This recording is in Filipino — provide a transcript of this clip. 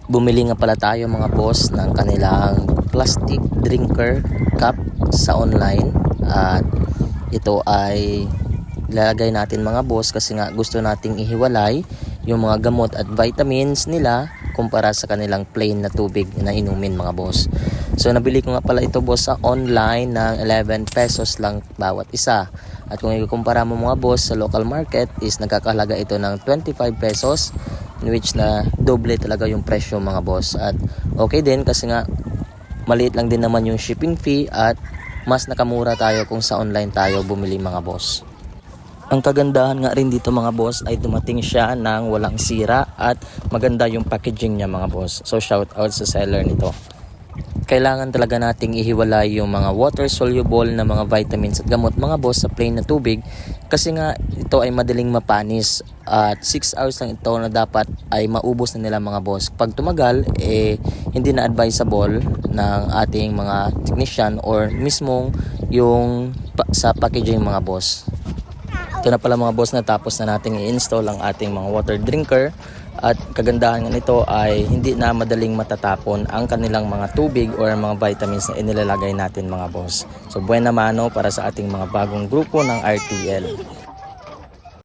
Bumili nga pala tayo mga boss ng kanilang plastic drinker cup sa online, at ito ay ilalagay natin mga boss kasi nga gusto nating ihiwalay yung mga gamot at vitamins nila kumpara sa kanilang plain na tubig na inumin mga boss. So nabili ko nga pala ito boss sa online ng 11 pesos lang bawat isa. At kung ikukumpara mo mga boss sa local market is nagkakahalaga ito ng 25 pesos, in which na doble talaga yung presyo mga boss. At okay din kasi nga maliit lang din naman yung shipping fee at mas nakamura tayo kung sa online tayo bumili mga boss. Ang kagandahan nga rin dito mga boss ay dumating siya ng walang sira at maganda yung packaging niya mga boss. So shout out sa seller nito. Kailangan talaga nating ihiwalay yung mga water soluble na mga vitamins at gamot mga boss sa plain na tubig kasi nga ito ay madaling mapanis at 6 hours lang ito na dapat ay maubos na nila mga boss. Pag tumagal hindi na advisable ng ating mga technician or mismong yung sa packaging mga boss. Ito na pala mga boss, natapos na nating i-install ang ating mga water drinker. At kagandahan nga nito ay hindi na madaling matatapon ang kanilang mga tubig or mga vitamins na inilalagay natin mga boss. So buena mano para sa ating mga bagong grupo ng RTL.